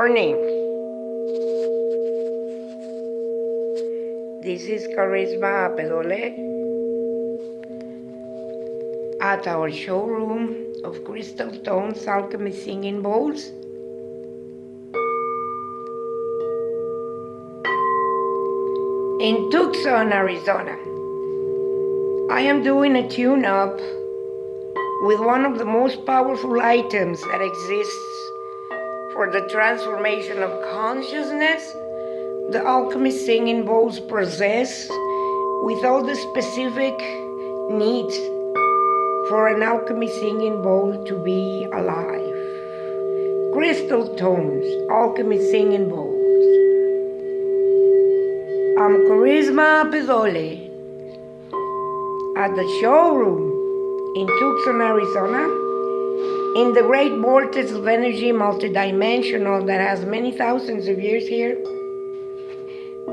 morning. This is Karisma Appedole at our showroom of crystal tones, alchemy singing bowls. In Tucson, Arizona. I am doing a tune-up with one of the most powerful items that exists for the transformation of consciousness the alchemy singing bowls possess, with all the specific needs for an alchemy singing bowl to be alive. Crystal tones, alchemy singing bowls. I'm Karisma Appedole at the showroom in Tucson, Arizona, in the great vortex of energy multidimensional that has many thousands of years here,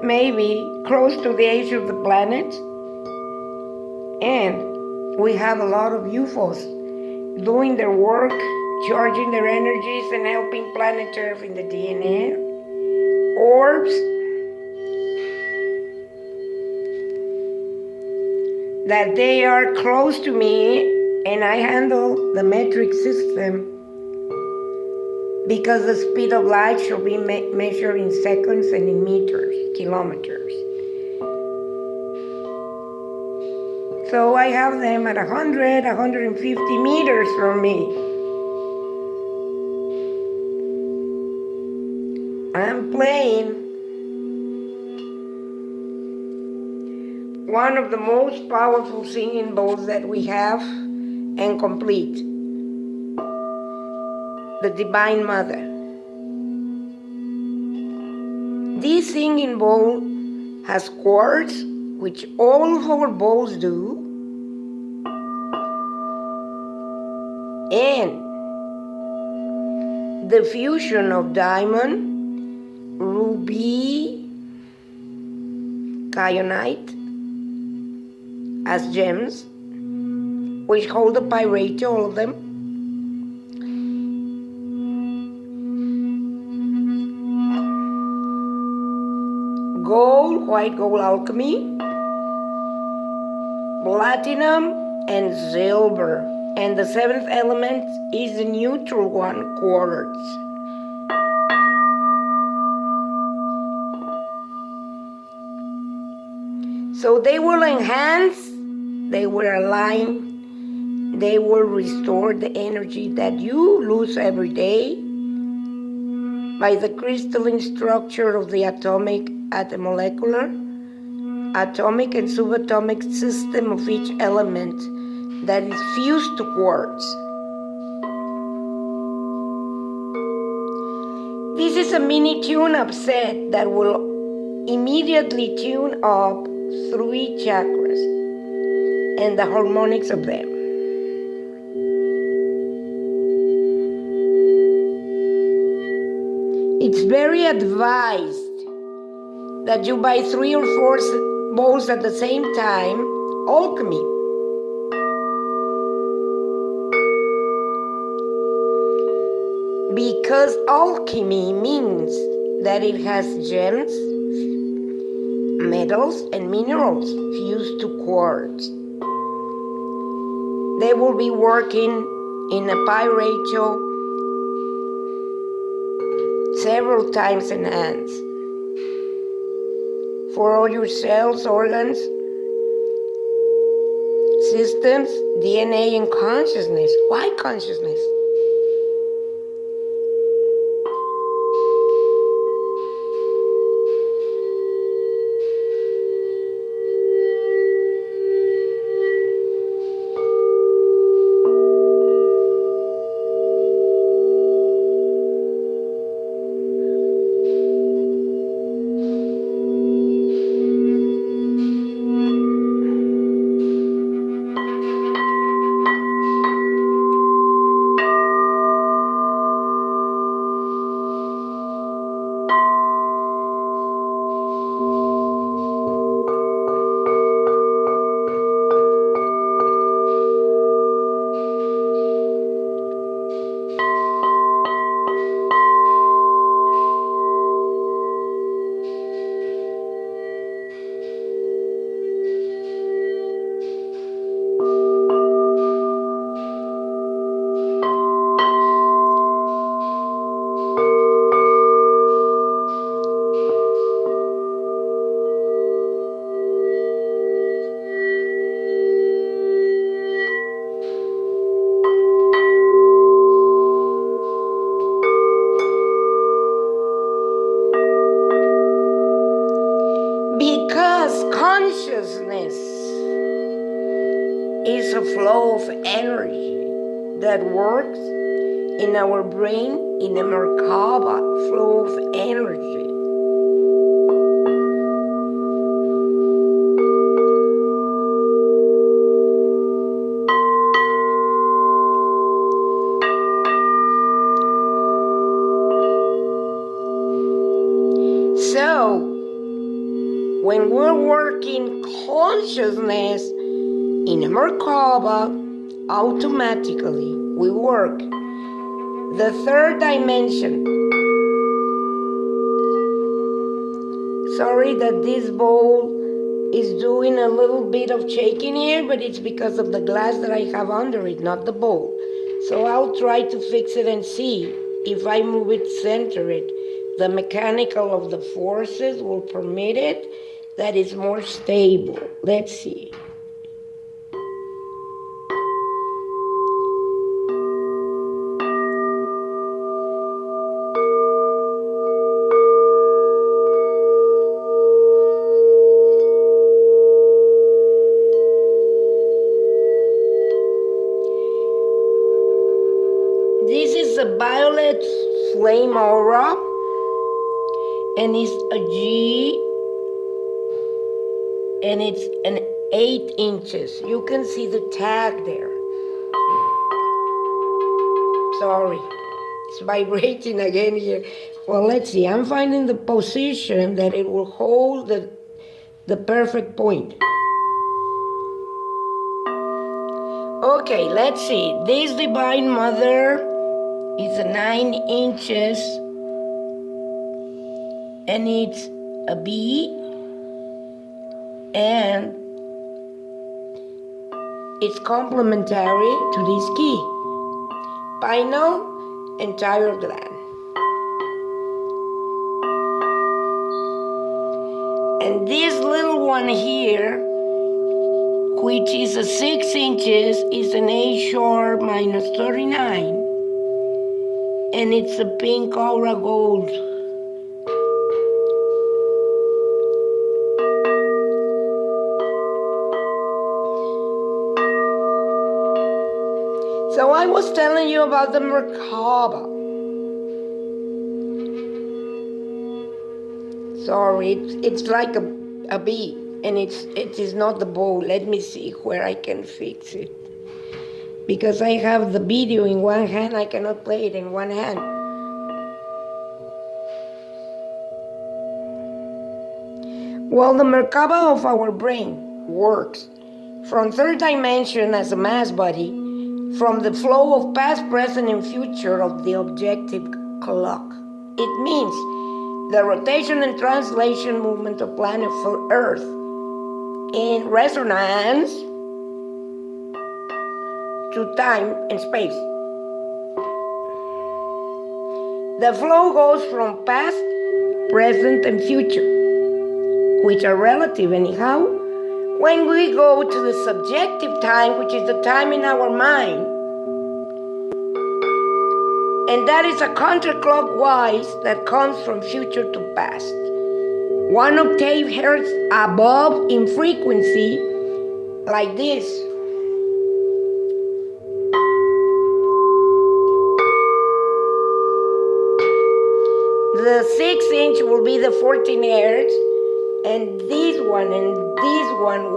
maybe close to the age of the planet. And we have a lot of UFOs doing their work, charging their energies and helping planet Earth in the DNA. Orbs that they are close to me, and I handle the metric system because the speed of light shall be measured in seconds and in meters, kilometers. So I have them at 100, 150 meters from me. I'm playing one of the most powerful singing bowls that we have and complete, the Divine Mother. This singing bowl has quartz, which all of our bowls do, and the fusion of diamond, ruby, kyanite as gems, which hold a pi ratio, all of them. Gold, white gold alchemy, platinum, and silver. And the seventh element is the neutral one, quartz. So they will enhance, they will align, they will restore the energy that you lose every day by the crystalline structure of the atomic at the molecular, atomic and subatomic system of each element that is fused to quartz. This is a mini tune-up set that will immediately tune up 3 chakras and the harmonics of them. It's very advised that you buy 3 or 4 bowls at the same time, alchemy. Because alchemy means that it has gems, metals, and minerals fused to quartz. They will be working in a pi ratio several times enhanced for all your cells, organs, systems, DNA, and consciousness. Why consciousness? that works in our brain in a Merkaba flow of energy. So, when we're working consciousness in a Merkaba, automatically we work the third dimension. Sorry that this bowl is doing a little bit of shaking here, but it's because of the glass that I have under it, not the bowl. So I'll try to fix it and see if I move it, center it. The mechanical of the forces will permit it, that is more stable. Let's see. This is a violet flame aura, and it's a G, and it's an 8 inches. You can see the tag there. Sorry, it's vibrating again here. Well, let's see. I'm finding the position that it will hold the perfect point. Okay, let's see. This Divine Mother is a 9 inches, and it's a B, and it's complementary to this key, pineal and thyroid gland. And this little one here, which is a 6 inches, is an A sharp minus 39, and it's a pink aura gold. So I was telling you about the Merkaba. Sorry, it's like a bee, and it is not the bowl. Let me see where I can fix it. Because I have the video in one hand, I cannot play it in one hand. Well, the Merkaba of our brain works from third dimension as a mass body, from the flow of past, present, and future of the objective clock. It means the rotation and translation movement of planet for Earth in resonance to time and space. The flow goes from past, present, and future, which are relative anyhow. When we go to the subjective time, which is the time in our mind, and that is a counterclockwise that comes from future to past. 1 octave hertz above in frequency, like this. The 6 inch will be the 14 hertz, and this one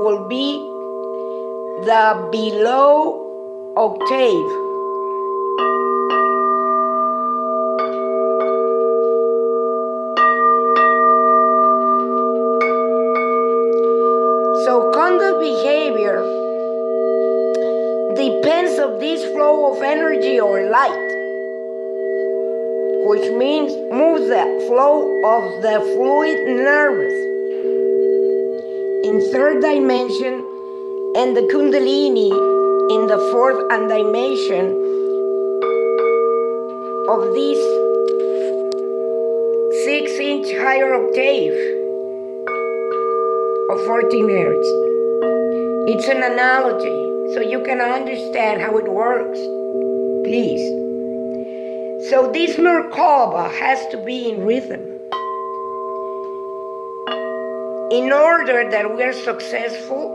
will be the below octave. So conduct behavior depends on this flow of energy or light, which means moves the flow of the fluid nervous in third dimension, and the Kundalini in the fourth dimension of this 6 inch higher octave of 14 hertz. It's an analogy, so you can understand how it works, please. So this Merkaba has to be in rhythm in order that we are successful,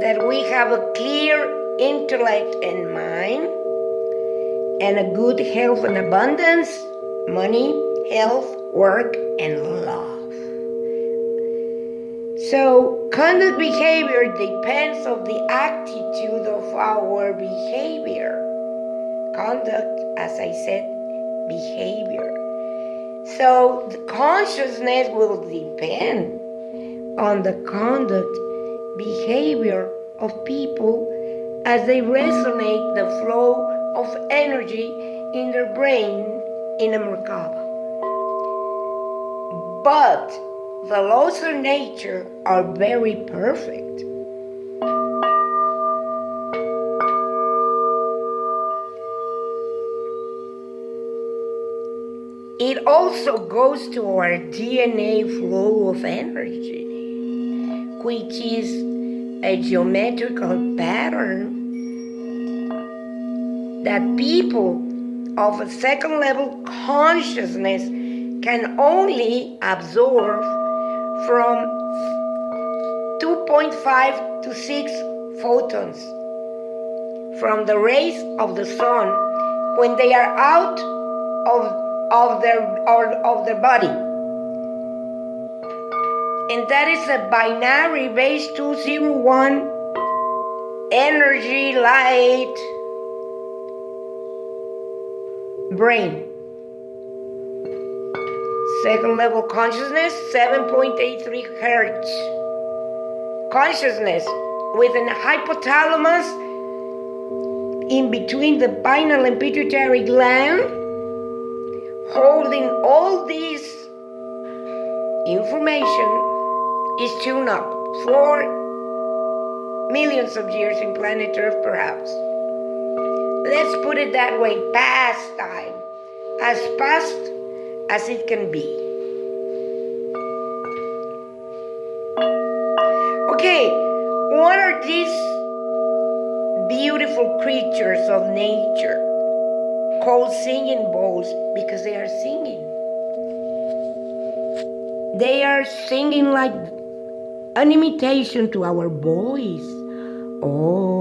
that we have a clear intellect and mind, and a good health and abundance, money, health, work, and love. So conduct behavior depends on the attitude of our behavior. Conduct, as I said, behavior. So the consciousness will depend on the conduct behavior of people as they resonate the flow of energy in their brain in a Merkaba. But the laws of nature are very perfect. It also goes to our DNA flow of energy, which is a geometrical pattern that people of a second level consciousness can only absorb from 2.5 to 6 photons from the rays of the sun when they are out of their body. And that is a binary base 201 energy light brain. Second level consciousness, 7.83 hertz. Consciousness with an hypothalamus in between the pineal and pituitary gland, holding all this information, is tuned up for millions of years in planet Earth, perhaps. Let's put it that way, past time, as past as it can be. Okay, what are these beautiful creatures of nature called singing bowls? Because they are singing. They are singing like an imitation to our voice. Oh.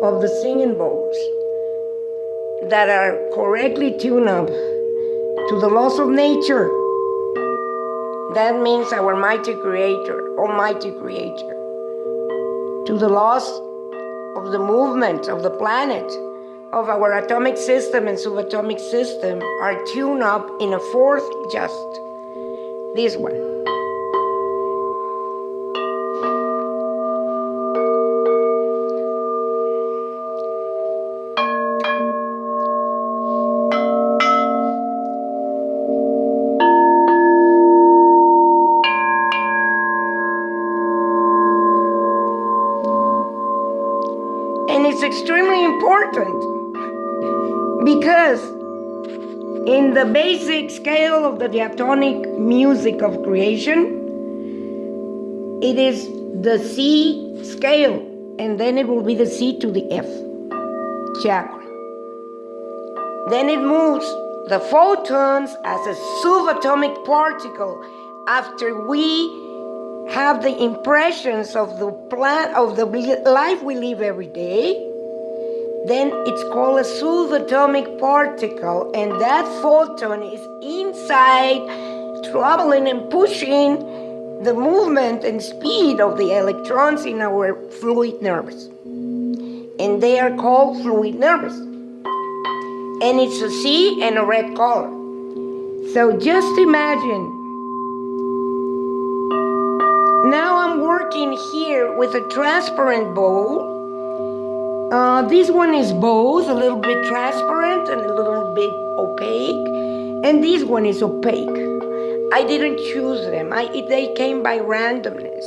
of the singing bowls that are correctly tuned up to the laws of nature. That means our mighty creator, almighty creator. To the laws of the movement of the planet, of our atomic system and subatomic system are tuned up in a fourth just. This one. And it's extremely important because in the basic scale of the diatonic music of creation, it is the C scale, and then it will be the C to the F chakra. Then it moves the photons as a subatomic particle after we have the impressions of the life we live every day. Then it's called a subatomic particle, and that photon is inside, traveling and pushing the movement and speed of the electrons in our fluid nerves. And they are called fluid nerves. And it's a C and a red color. So just imagine, now I'm working here with a transparent bowl. This one is both a little bit transparent and a little bit opaque. And this one is opaque. I didn't choose them. They came by randomness,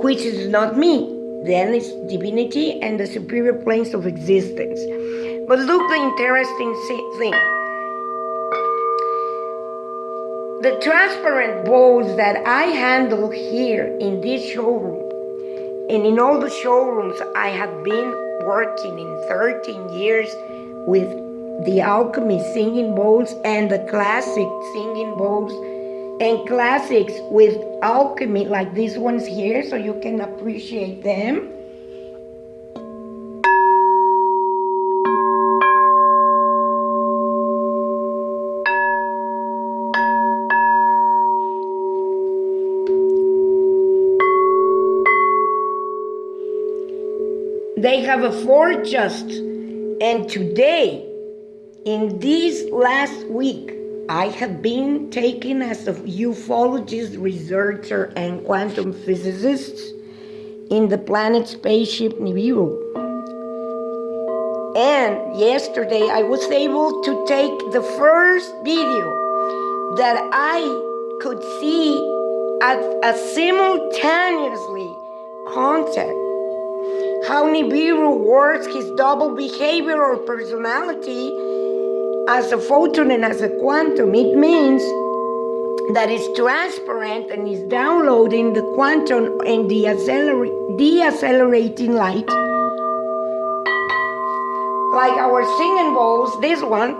which is not me. Then it's divinity and the superior planes of existence. But look the interesting thing. The transparent bowls that I handle here in this showroom, and in all the showrooms I have been working in 13 years with the Alchemy singing bowls and the classic singing bowls and classics with Alchemy like these ones here, so you can appreciate them. They have a fourth just, and today, in this last week, I have been taken as a ufologist, researcher, and quantum physicist in the planet spaceship Nibiru. And yesterday, I was able to take the first video that I could see at a simultaneously contact. How Nibiru works, his double behavior or personality as a photon and as a quantum. It means that it's transparent and is downloading the quantum and deaccelerating light. Like our singing bowls, this one,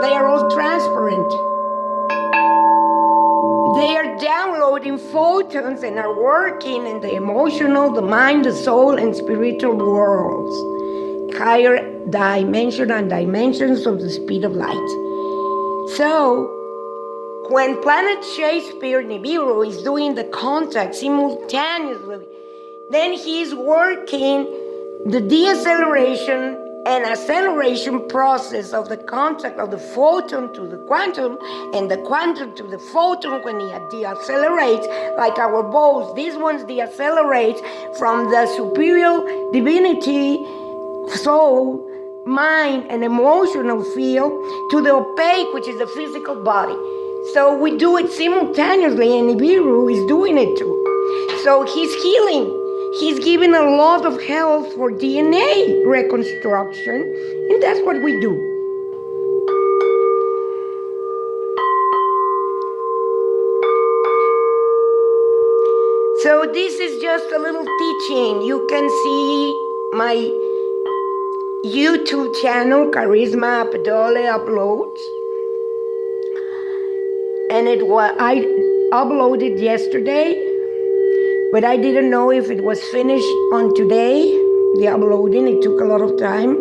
they are all transparent. They are downloading photons and are working in the emotional, the mind, the soul, and spiritual worlds, higher dimensions of the speed of light. So, when planet Shakespeare Nibiru is doing the contact simultaneously, then he's working the deceleration and acceleration process of the contact of the photon to the quantum and the quantum to the photon when it deaccelerates, like our bowls. These ones deaccelerate from the superior divinity, soul, mind, and emotional field to the opaque, which is the physical body. So we do it simultaneously, and Nibiru is doing it too. So he's healing. He's giving a lot of health for DNA reconstruction, and that's what we do. So this is just a little teaching. You can see my YouTube channel, Karisma Appedole uploads. And I uploaded yesterday But I didn't know if it was finished on today, the uploading. It took a lot of time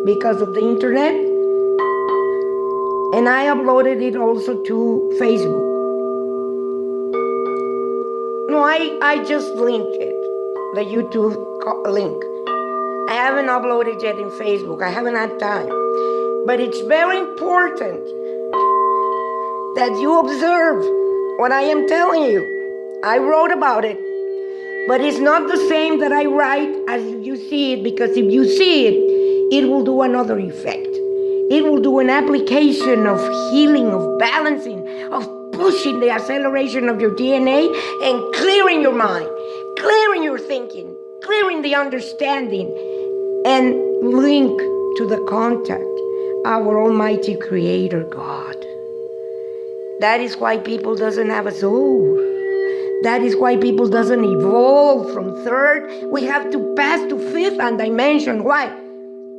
because of the internet. And I uploaded it also to Facebook. No, I just linked it, the YouTube link. I haven't uploaded yet in Facebook. I haven't had time. But it's very important that you observe what I am telling you. I wrote about it, but it's not the same that I write as you see it, because if you see it, it will do another effect. It will do an application of healing, of balancing, of pushing the acceleration of your DNA and clearing your mind, clearing your thinking, clearing the understanding, and link to the contact, our Almighty Creator God. That is why people doesn't have a soul. That is why people doesn't evolve from third. We have to pass to fifth dimension. Why?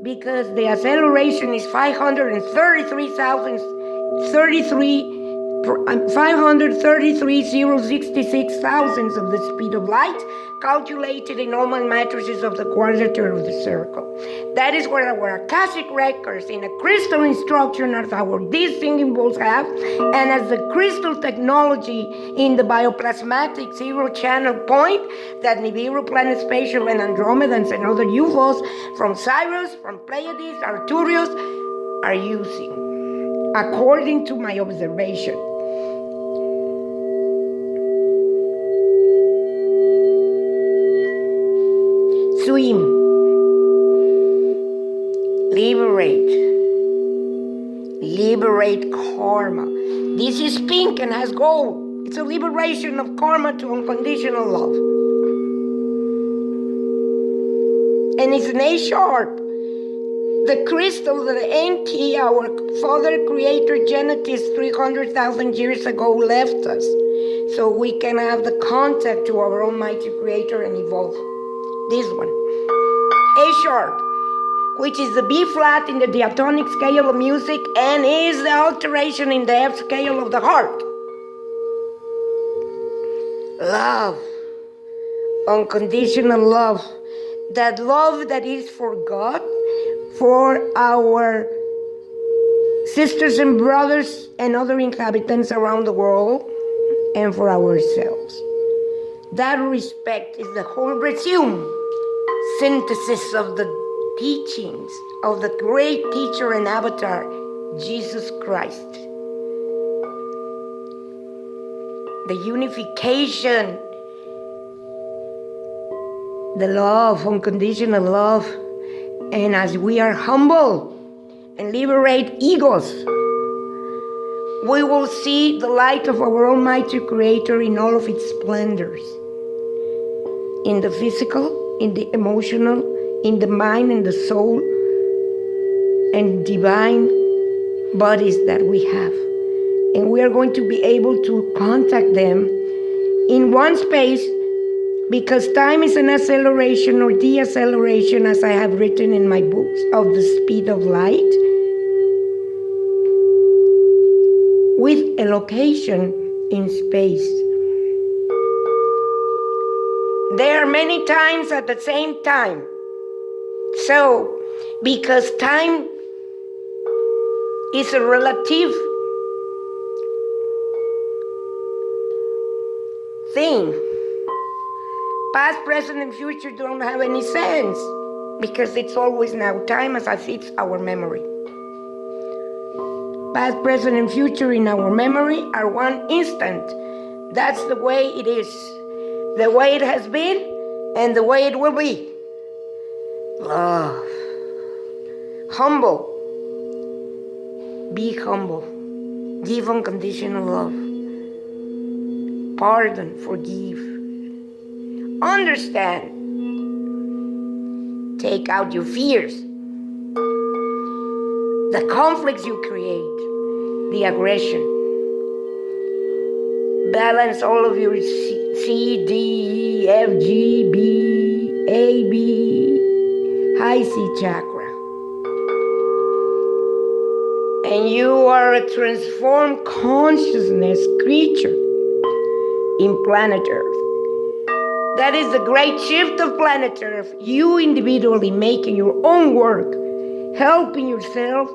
Because the acceleration is 533,066 thousandths of the speed of light, calculated in normal matrices of the quadrature of the circle. That is where our Akashic records in a crystalline structure as these singing bowls have, and as the crystal technology in the bioplasmatic zero channel point that Nibiru, Planet Spatial, and Andromedans and other UFOs from Sirius, from Pleiades, Arcturus are using, according to my observation. Swim. Liberate karma. This is pink and has gold. It's a liberation of karma to unconditional love. And it's an A sharp. The crystal that Enki, our father creator genetist 300,000 years ago, left us, so we can have the contact to our Almighty Creator and evolve. This one, A sharp, which is the B flat in the diatonic scale of music and is the alteration in the F scale of the heart. Love, unconditional love, that love that is for God, for our sisters and brothers and other inhabitants around the world, and for ourselves. That respect is the whole resume synthesis of the teachings of the great teacher and avatar, Jesus Christ. The unification, the love, unconditional love. And as we are humble and liberate egos, we will see the light of our Almighty Creator in all of its splendors. In the physical, in the emotional, in the mind and the soul, and divine bodies that we have. And we are going to be able to contact them in one space, because time is an acceleration or deceleration, as I have written in my books, of the speed of light, with a location in space. There are many times at the same time. So, because time is a relative thing, past, present, and future don't have any sense, because it's always now. Time as it's our memory. Past, present, and future in our memory are one instant. That's the way it is, the way it has been, and the way it will be. Love. Humble. Be humble. Give unconditional love. Pardon, forgive. Understand. Take out your fears, the conflicts you create, the aggression. Balance all of your C, D, E, F, G, B, A, B, high C chakra. And you are a transformed consciousness creature in planet Earth. That is the great shift of planet Earth. You individually making your own work, helping yourself,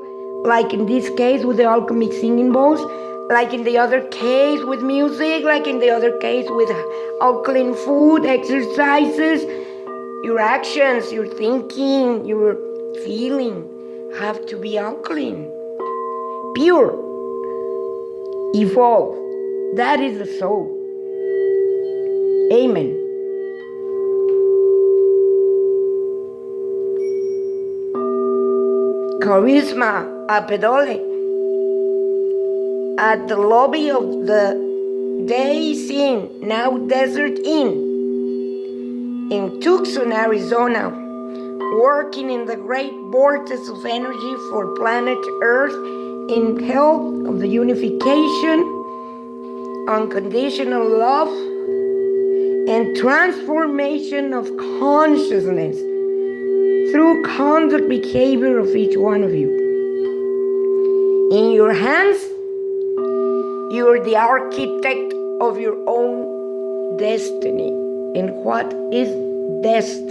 like in this case with the alchemic singing bowls, like in the other case with music, like in the other case with alkaline food, exercises. Your actions, your thinking, your feeling have to be alkaline, pure, evolve. That is the soul. Amen. Karisma, Appedole, at the lobby of the Days Inn, now Desert Inn, in Tucson, Arizona, working in the great vortex of energy for planet Earth in help of the unification, unconditional love, and transformation of consciousness through conduct behavior of each one of you. In your hands, you are the architect of your own destiny. And what is destiny?